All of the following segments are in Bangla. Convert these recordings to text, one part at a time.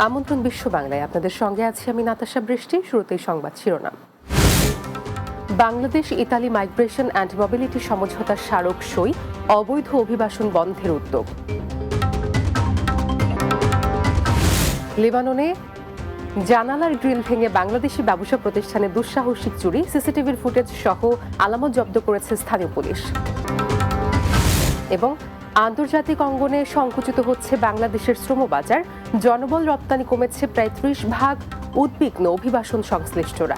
আমন্ত্রণ বিশ্ব বাংলায় আপনাদের সঙ্গে আছি আমি নাতাশা বৃষ্টি। শুরুতেই সংবাদ শিরোনাম। Bangladesh Italy migration and mobility সমঝোতার স্মারক সই, অবৈধ অভিবাসন বন্ধের উদ্যোগ। লেবাননে জানালার গ্রিল ভেঙে বাংলাদেশি ব্যবসা প্রতিষ্ঠানে দুঃসাহসিক চুরি, সিসিটিভির ফুটেজ সহ আলামত জব্দ করেছে স্থানীয় পুলিশ। এবং আন্তর্জাতিক অঙ্গনে সংকুচিত হচ্ছে বাংলাদেশের শ্রমবাজার, জনবল রপ্তানি কমেছে প্রায় 30%, উদ্বিগ্ন অভিবাসন সংশ্লিষ্টরা।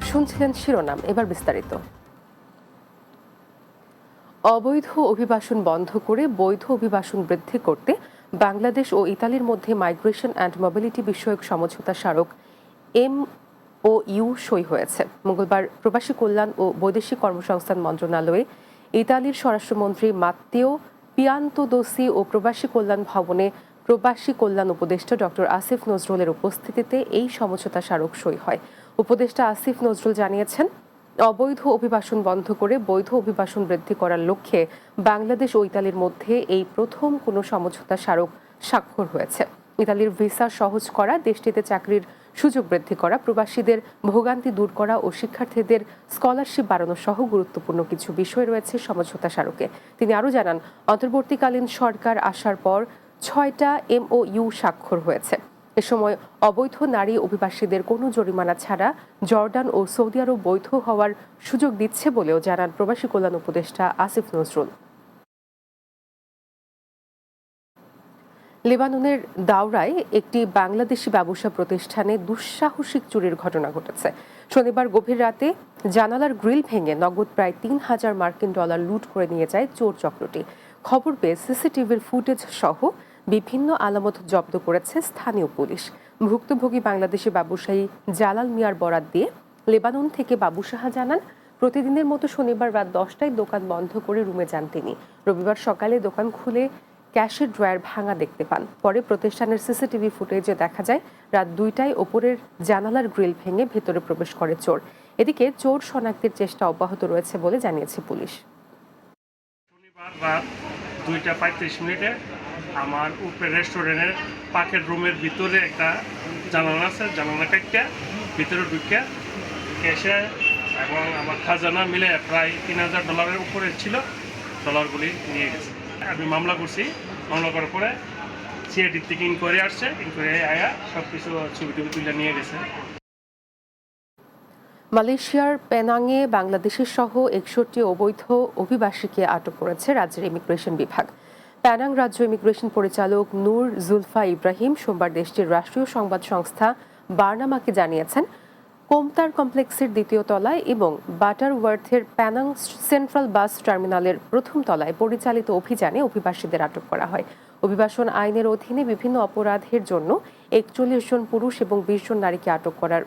শুনছিলেন শিরোনাম, এবার বিস্তারিত। অবৈধ অভিবাসন বন্ধ করে বৈধ অভিবাসন বৃদ্ধি করতে বাংলাদেশ ও ইতালির মধ্যে মাইগ্রেশন অ্যান্ড মোবিলিটি বিষয়ক সমঝোতা স্মারক MOU সই হয়েছে। মঙ্গলবার প্রবাসী কল্যাণ ও বৈদেশিক কর্মসংস্থান মন্ত্রণালয়ে ইতালির স্বরাষ্ট্রমন্ত্রী মাত্তেও পিয়ান্তোদোসি ও প্রবাসী কল্যাণ ভবনে প্রবাসী কল্যাণ উপদেষ্টা ডক্টর আসিফ নজরুলের উপস্থিতিতে এই সমঝোতা স্মারক সই হয়। উপদেষ্টা আসিফ নজরুল জানিয়েছেন, অবৈধ অভিবাসন বন্ধ করে বৈধ অভিবাসন বৃদ্ধি করার লক্ষ্যে বাংলাদেশ ও ইতালির মধ্যে এই প্রথম কোনো সমঝোতা স্মারক স্বাক্ষর হয়েছে। ইতালির ভিসা সহজ করা, দেশটিতে চাকরির সুযোগ বৃদ্ধি করা, প্রবাসীদের ভোগান্তি দূর করা ও শিক্ষার্থীদের স্কলারশিপ বাড়ানো সহ গুরুত্বপূর্ণ কিছু বিষয় রয়েছে সমঝোতা স্মারকে। তিনি আরও জানান, অন্তর্বর্তীকালীন সরকার আসার পর 6টা MOU স্বাক্ষর হয়েছে। এ সময় অবৈধ নারী অভিবাসীদের কোনো জরিমানা ছাড়া জর্ডান ও সৌদি আরব বৈধ হওয়ার সুযোগ দিচ্ছে বলেও জানান প্রবাসী কল্যাণ উপদেষ্টা আসিফ নজরুল। লেবাননের দাওরায় একটি বাংলাদেশি ব্যবসা প্রতিষ্ঠানে দুঃসাহসিক চুরির ঘটনা ঘটেছে। শনিবার গভীর রাতে জানালার গ্রিল ভেঙে নগদ প্রায় 3,000 মার্কিন ডলার লুট করে নিয়ে যায় চোর চক্রটি। খবর পেয়ে সিসিটিভির ফুটেজ সহ বিভিন্ন আলামত জব্দ করেছে স্থানীয় পুলিশ। ভুক্তভোগী বাংলাদেশি ব্যবসায়ী জালাল মিয়ার বরাত দিয়ে লেবানন থেকে বাবু সাহা জানান, প্রতিদিনের মতো শনিবার রাত 10টায় দোকান বন্ধ করে রুমে যান তিনি। রবিবার সকালে দোকান খুলে ক্যাশের ড্রয়ার ভাঙা দেখতে পান। পরে প্রতিষ্ঠানের সিসিটিভি ফুটেজে দেখা যায় রাত 2টায় ওপরের জানালার গ্রিল ভেঙে ভেতরে প্রবেশ করে চোর। এদিকে চোর শনাক্তের চেষ্টা অব্যাহত রয়েছে বলে জানিয়েছে পুলিশ। শনিবার রাত 2:35 আমার উপরে রেস্টুরেন্টের পাকের রুমের ভিতরে একটা জানালা আছে, জানালা কাটটা ভিতরে ঢুকে ক্যাশে এবং আমার খাজানা মিলে প্রায় 3,000 ডলারের উপরে ছিল, ডলারগুলি নিয়ে গেছে। আমি মামলা করছি, মামলা করার পরে সিআইডি থেকে ইনকোয়ারি আসছে, ইনকোয়ারি আয়া সব কিছু ছবি টবি তুলে নিয়ে গেছে। মালয়েশিয়ার পেনাংয়ে বাংলাদেশের সহ 61 অবৈধ অভিবাসীকে আটক করেছে রাজ্যের ইমিগ্রেশন বিভাগ। পেনাং রাজ্য ইমিগ্রেশন পরিচালক নূর জুলফা ইব্রাহিম সোমবার দেশটির রাষ্ট্রীয় সংবাদ সংস্থা বার্নামাকে জানিয়েছেন, কোমতার কমপ্লেক্সের 2য় তলায় এবং বাটারওয়ার্থের পেনাং সেন্ট্রাল বাস টার্মিনালের 1ম তলায় পরিচালিত অভিযানে অভিবাসীদের আটক করা হয়। অভিবাসন আইনের অধীনে বিভিন্ন অপরাধের জন্য 41 জন পুরুষ এবং 20 জন নারীকে আটক করার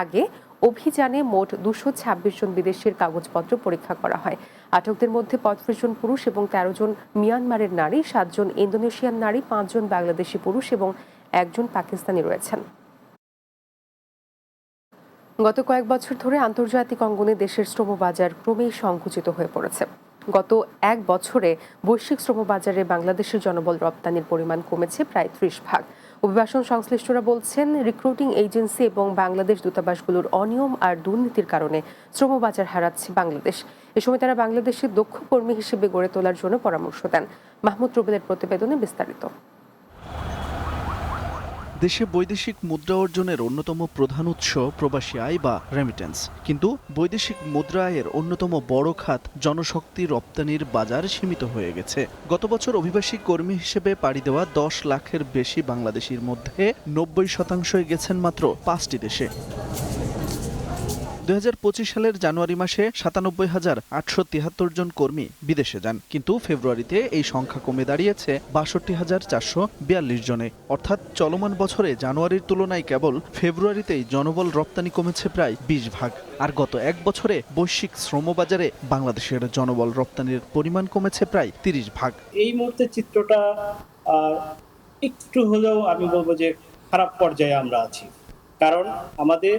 আগে অভিযানে মোট 226 জন বিদেশির কাগজপত্র পরীক্ষা করা হয়। আটকদের মধ্যে 35 জন পুরুষ এবং 13 জন মিয়ানমারের নারী, 7 জন ইন্দোনেশিয়ান নারী, 5 জন বাংলাদেশি পুরুষ এবং 1 জন পাকিস্তানি রয়েছেন। গত কয়েক বছর ধরে আন্তর্জাতিক অঙ্গনে দেশের শ্রমবাজার ক্রমেই সংকুচিত হয়ে পড়েছে। গত 1 বছরে বৈশ্বিক শ্রমবাজারে বাংলাদেশের জনবল রপ্তানির পরিমাণ কমেছে প্রায় 30%। অভিবাসন সংশ্লিষ্টরা বলছেন, রিক্রুটিং এজেন্সি এবং বাংলাদেশ দূতাবাসগুলোর অনিয়ম আর দুর্নীতির কারণে শ্রমবাজার হারাচ্ছে বাংলাদেশ। এ সময় তারা বাংলাদেশের দক্ষ কর্মী হিসেবে গড়ে তোলার জন্য পরামর্শ দেন। মাহমুদ রুবেলের প্রতিবেদনে বিস্তারিত। দেশে বৈদেশিক মুদ্রা অর্জনের অন্যতম প্রধান উৎস প্রবাসী আয় বা রেমিটেন্স, কিন্তু বৈদেশিক মুদ্রা আয়ের অন্যতম বড় খাত জনশক্তি রপ্তানির বাজার সীমিত হয়ে গেছে। গত বছর অভিবাসী কর্মী হিসেবে পাড়ি দেওয়া 10 লাখের বেশি বাংলাদেশির মধ্যে 90% গেছেন মাত্র 5টি দেশে। 2025 সালের জানুয়ারি মাসে 97,873 জন কর্মী বিদেশে যান, কিন্তু ফেব্রুয়ারিতে এই সংখ্যা কমে দাঁড়িয়েছে 62,442 জনে। অর্থাৎ চলমান বছরে জানুয়ারির তুলনায় কেবল ফেব্রুয়ারিতেই জনবল রপ্তানি কমেছে প্রায় 20%। আর গত 1 বছরে বৈশ্বিক শ্রমবাজারে বাংলাদেশের জনবল রপ্তানির পরিমাণ কমেছে প্রায় 30%। এই মুহূর্তে চিত্রটা একটু হলেও আমি বলবো যে খারাপ পর্যায়ে আমরা আছি, কারণ আমাদের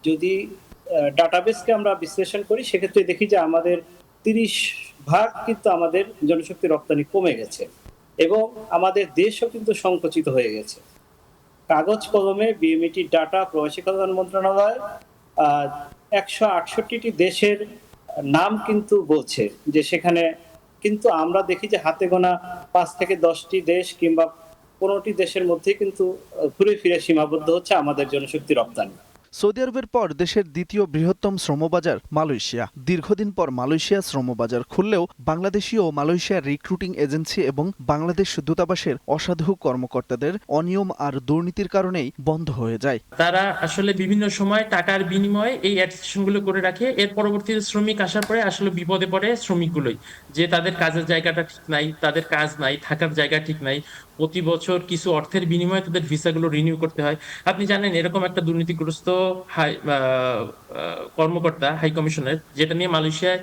যদি ডাটাবেসকে আমরা বিশ্লেষণ করি সেক্ষেত্রে দেখি যে আমাদের 30% কিন্তু আমাদের জনশক্তি রপ্তানি কমে গেছে এবং আমাদের দেশও কিন্তু সংকুচিত হয়ে গেছে। কাগজ কলমে বিএমইটি ডাটা প্রবাসী কল্যাণ মন্ত্রণালয় 168টি দেশের নাম কিন্তু বলছে যে সেখানে, কিন্তু আমরা দেখি যে হাতে গোনা 5 থেকে 10টি দেশ কিংবা 15টি দেশের মধ্যে কিন্তু ঘুরে ফিরে সীমাবদ্ধ হচ্ছে আমাদের জনশক্তি রপ্তানি। সৌদি আরবের পর দেশের দ্বিতীয় বৃহত্তম শ্রমবাজার মালয়েশিয়া। দীর্ঘদিন পর মালয়েশিয়া শ্রমবাজার খুললেও বাংলাদেশি ও মালয়েশিয়ার রিক্রুটিং এজেন্সি এবং বাংলাদেশ দূতাবাসের অসাধু কর্মকর্তাদের অনিয়ম আর দুর্নীতির কারণেই বন্ধ হয়ে যায়। তারা আসলে বিভিন্ন সময় টাকার বিনিময়ে এই অ্যাটেস্টেশনগুলো করে রাখে। এর পরবর্তীতে শ্রমিক আসার পরে আসলে বিপদে পড়ে শ্রমিকগুলোই, যে তাদের কাজের জায়গাটা ঠিক নাই, তাদের কাজ নাই, থাকার জায়গা ঠিক নাই। প্রতি বছর কিছু অর্থের বিনিময়ে তাদের ভিসাগুলো রিনিউ করতে হয়। আপনি জানেন এরকম একটা দুর্নীতিগ্রস্ত কর্মকর্তা হাই কমিশনের, যেটা নিয়ে মালয়েশিয়ায়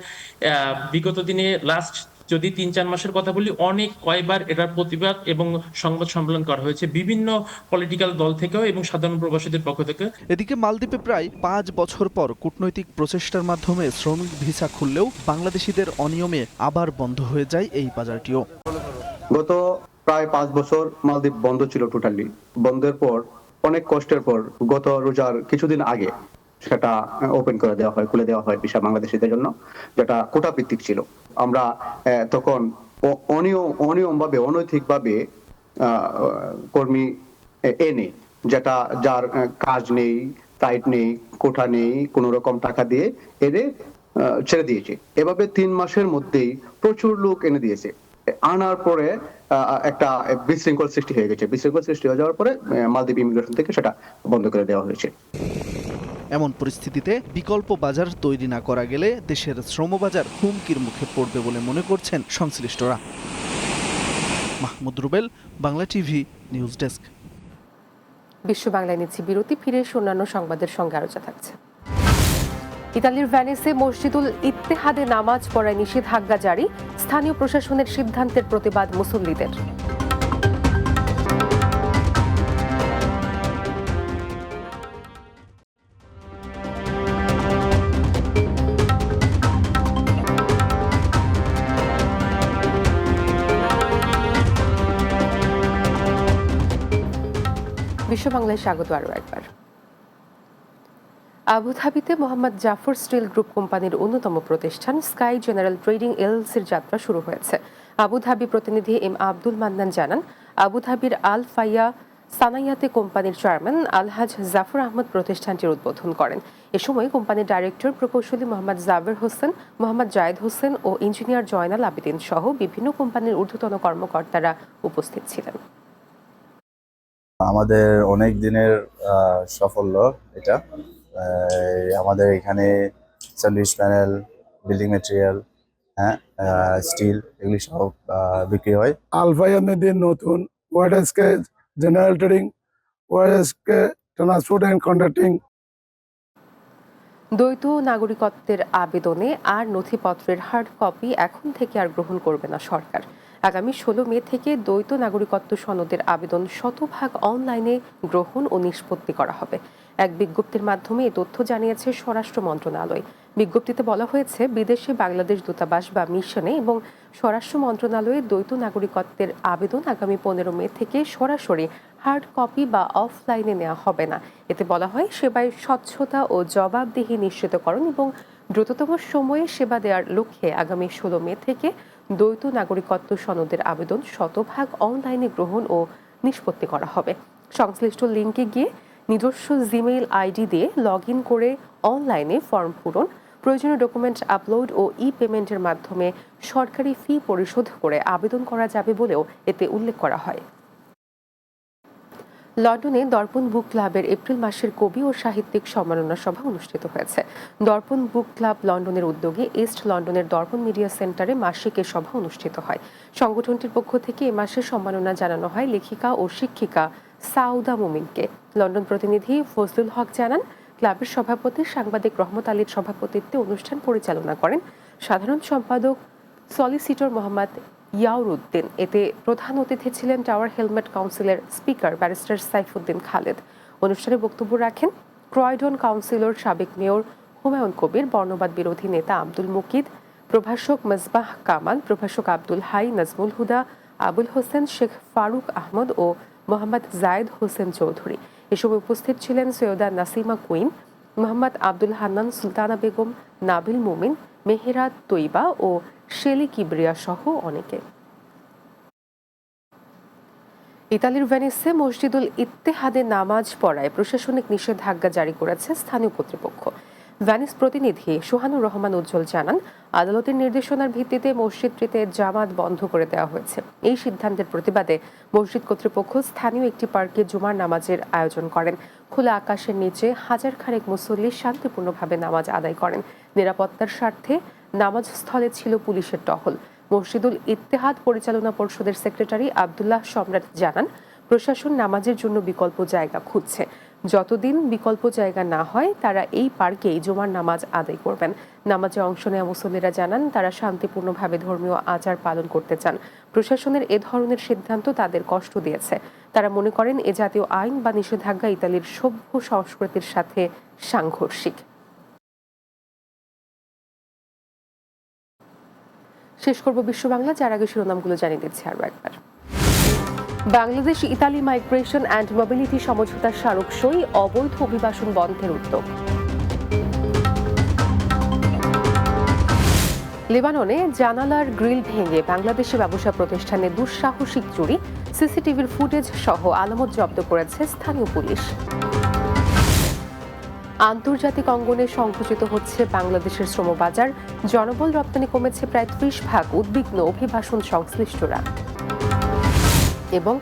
বিগত দিনে লাস্ট যদি 3-4 মাসের কথা বলি, অনেক কয়বার এটার প্রতিবাদ এবং সংবাদ সম্মেলন করা হয়েছে বিভিন্ন পলিটিক্যাল দল থেকেও এবং সাধারণ প্রবাসীদের পক্ষ থেকে। এদিকে মালদ্বীপে প্রায় 5 বছর পর কূটনৈতিক প্রচেষ্টার মাধ্যমে শ্রমিক ভিসা খুললেও বাংলাদেশিদের অনিয়মে আবার বন্ধ হয়ে যায় এই বাজারটিও। গত প্রায় 5 বছর মালদ্বীপ বন্ধ ছিল টোটালি। বন্ধের পর অনেক কষ্টের পর গত রোজার কিছুদিন আগে সেটা ওপেন করে দেওয়া হয়, খুলে দেওয়া হয় ভিসা বাংলাদেশিদের জন্য, যেটা কোটা ভিত্তিক ছিল। আমরা তখন অনিয়মভাবে অনৈতিকভাবে কর্মী এনে, যেটা যার কাজ নেই, সাইট নেই, কোঠা নেই, কোন রকম টাকা দিয়ে এনে ছেড়ে দিয়েছে। এভাবে 3 মাসের মধ্যেই প্রচুর লোক এনে দিয়েছে। আনার পরে একটা বিশৃঙ্খল সৃষ্টি হয়ে গেছে। বিশৃঙ্খল সৃষ্টি হয়ে যাওয়ার পরে মালদ্বীপ ইমিগ্রেশন থেকে সেটা বন্ধ করে দেওয়া হয়েছে। এমন পরিস্থিতিতে বিকল্প বাজার তৈরি না করা গেলে দেশের শ্রমবাজার হুমকির মুখে পড়বে বলে মনে করছেন সংশ্লিষ্টরা। Mahmud Rubel, Bangla TV, news desk. বিশ্ব বাংলায় নিচ্ছি বিরতি, ফিরে এসে অন্যান্য সংবাদের সঙ্গে আলোচনা থাকছে। ইতালির ভেনিসে মসজিদুল ইত্তেহাদে নামাজ পড়ায় নিষেধাজ্ঞা জারি, স্থানীয় প্রশাসনের সিদ্ধান্তের প্রতিবাদ মুসল্লিদের। বিশ্ব বাংলায় স্বাগত আরও একবার। আবুধাবিতে মোহাম্মদ জাফর স্টিল গ্রুপ কোম্পানির অন্যতম প্রতিষ্ঠান স্কাই জেনারেল ট্রেডিং এলএলসির যাত্রা শুরু হয়েছে। আবুধাবি প্রতিনিধি এম আব্দুল মান্নান জানান, আবুধাবির আল ফাইয়া সানাইয়াতে কোম্পানির চেয়ারম্যান আলহাজ জাফর আহমদ প্রতিষ্ঠানটির উদ্বোধন করেন। এ সময় কোম্পানির ডাইরেক্টর প্রকৌশলী মোহাম্মদ জাবের হোসেন, মোহাম্মদ জায়েদ হোসেন ও ইঞ্জিনিয়ার জয়নাল আবেদিন সহ বিভিন্ন কোম্পানির ঊর্ধ্বতন কর্মকর্তারা উপস্থিত ছিলেন। আমাদের অনেক দিনের সাফল্য এটা। আমাদের এখানে service panel, building material, steel, এগুলি সব বিক্রি হয়। আলফাইয়ামেদের নতুন ওয়াইডাসকে জেনারেল ট্রেডিং, ওয়াইডাসকে ট্রান্সপোর্ট অ্যান্ড কন্ট্রাক্টিং। দ্বৈত নাগরিকত্বের আবেদনে আর নথিপত্রের হার্ড কপি এখন থেকে আর গ্রহণ করবে না সরকার। আগামী 16 মে থেকে দ্বৈত নাগরিকত্ব সনদের আবেদন শতভাগ অনলাইনে গ্রহণ ও নিষ্পত্তি করা হবে। এক বিজ্ঞপ্তির মাধ্যমে এ তথ্য জানিয়েছে স্বরাষ্ট্র মন্ত্রণালয়। বিজ্ঞপ্তিতে বলা হয়েছে, বিদেশে বাংলাদেশ দূতাবাস বা মিশনে এবং স্বরাষ্ট্র মন্ত্রণালয়ে দ্বৈত নাগরিকত্বের আবেদন আগামী 15 মে থেকে সরাসরি হার্ড কপি বা অফলাইনে নেওয়া হবে না। এতে বলা হয়, সেবায় স্বচ্ছতা ও জবাবদিহি নিশ্চিতকরণ এবং দ্রুততম সময়ে সেবা দেওয়ার লক্ষ্যে আগামী 16 মে থেকে দ্বৈত নাগরিকত্ব সনদের আবেদন শতভাগ অনলাইনে গ্রহণ ও নিষ্পত্তি করা হবে। সংশ্লিষ্ট লিঙ্কে গিয়ে নিজস্ব জিমেইল আইডি দিয়ে লগ ইন করে অনলাইনে ফর্ম পূরণ, প্রয়োজনীয় ডকুমেন্ট আপলোড ও ই পেমেন্টের মাধ্যমে সরকারি ফি পরিশোধ করে আবেদন করা যাবে বলেও এতে উল্লেখ করা হয়। লন্ডনে দর্পণ বুক ক্লাবের এপ্রিল মাসের কবি ও সাহিত্যিক সম্মাননা সভা অনুষ্ঠিত হয়েছে। দর্পণ বুক ক্লাব লন্ডনের উদ্যোগে ইস্ট লন্ডনের দর্পণ মিডিয়া সেন্টারে মাসিক এ সভা অনুষ্ঠিত হয়। সংগঠনটির পক্ষ থেকে এ মাসে সম্মাননা জানানো হয় লেখিকা ও শিক্ষিকা সাউদা মুমিনকে। লন্ডন প্রতিনিধি ফজলুল হক জানান, ক্লাবের সভাপতি সাংবাদিক রহমত আলীর সভাপতিত্বে অনুষ্ঠান পরিচালনা করেন সাধারণ সম্পাদক সলিসিটর মোহাম্মদ ইয়াউর উদ্দিন। এতে প্রধান অতিথি ছিলেন টাওয়ার হেলমেট কাউন্সিলের স্পিকার ব্যারিস্টার সাইফুদ্দিন খালেদ। অনুষ্ঠানে বক্তব্য রাখেন ক্রয়ডন কাউন্সিলর সাবেক মেয়র হুমায়ুন কবির, বর্ণবাদ বিরোধী নেতা আব্দুল মুকিদ, প্রভাষক মেজবাহ কামাল, প্রভাষক আব্দুল হাই, নাজমুল হুদা, আবুল হোসেন, শেখ ফারুক আহমদ ও মোহাম্মদ জায়েদ হোসেন চৌধুরী। এ সময় উপস্থিত ছিলেন সৈয়দা নাসিমা কুইন, মোহাম্মদ আব্দুল হান্নান, সুলতানা বেগম, নাবিল মুমিন, মেহেরাত তৈবা ও শেলি কিবরিয়া সহ অনেকে। ইতালির ভেনিসে মসজিদুল ইত্তেহাদে নামাজ পড়ায় প্রশাসনিক নিষেধাজ্ঞা জারি করেছে স্থানীয় কর্তৃপক্ষ। ভেনিস প্রতিনিধি সোহানুর রহমান উজ্জ্বল জানান, আদালতের নির্দেশনার ভিত্তিতে মসজিদটিতে জামাত বন্ধ করে দেওয়া হয়েছে। এই সিদ্ধান্তের প্রতিবাদে মসজিদ কর্তৃপক্ষ স্থানীয় একটি পার্কে জুমার নামাজের আয়োজন করেন। খোলা আকাশের নিচে হাজার খানেক মুসল্লি শান্তিপূর্ণভাবে নামাজ আদায় করেন। নিরাপত্তার স্বার্থে নামাজ স্থলে ছিল পুলিশের টহল। মসজিদুল ইত্তেহাদ পরিচালনা পর্ষদের সেক্রেটারি আব্দুল্লাহ সম্রাট জানান, প্রশাসন নামাজের জন্য বিকল্প জায়গা খুঁজছে। যতদিন বিকল্প জায়গা না হয় তারা এই পার্কেই জুমার নামাজ আদায় করবেন। নামাজে অংশ নেওয়া মুসল্লিরা জানান, তারা শান্তিপূর্ণভাবে ধর্মীয় আচার পালন করতে চান। প্রশাসনের এ ধরনের সিদ্ধান্ত তাদের কষ্ট দিয়েছে। তারা মনে করেন এ জাতীয় আইন বা নিষেধাজ্ঞা ইতালির সভ্য সংস্কৃতির সাথে সাংঘর্ষিক। শেষ করব বিশ্ব বাংলা, যার আগে শিরোনামগুলো জানিয়ে দিচ্ছি আরও একবার। Bangladesh Italy migration and mobility সমঝোতা স্মারক সই, অবৈধ অভিবাসন বন্ধের উদ্যোগ। লেবাননে জানালার গ্রিল ভেঙে বাংলাদেশি ব্যবসা প্রতিষ্ঠানে দুঃসাহসিক চুরি, সিসিটিভির ফুটেজ সহ আলামত জব্দ করেছে স্থানীয় পুলিশ। আন্তর্জাতিক অঙ্গনে সংকুচিত হচ্ছে বাংলাদেশের শ্রমবাজার, জনবল রপ্তানি কমেছে প্রায় 30%, উদ্বিগ্ন অভিবাসন সংশ্লিষ্টরা। এবং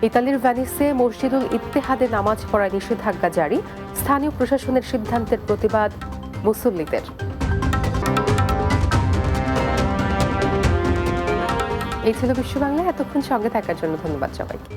ইতালির ভেনিসে মসজিদুল ইত্তেহাদে নামাজ পড়ায় নিষেধাজ্ঞা জারি, স্থানীয় প্রশাসনের সিদ্ধান্তের প্রতিবাদ মুসল্লিদের। এই ছিল বিশ্ব বাংলা। এতক্ষণ সঙ্গে থাকার জন্য ধন্যবাদ সবাইকে।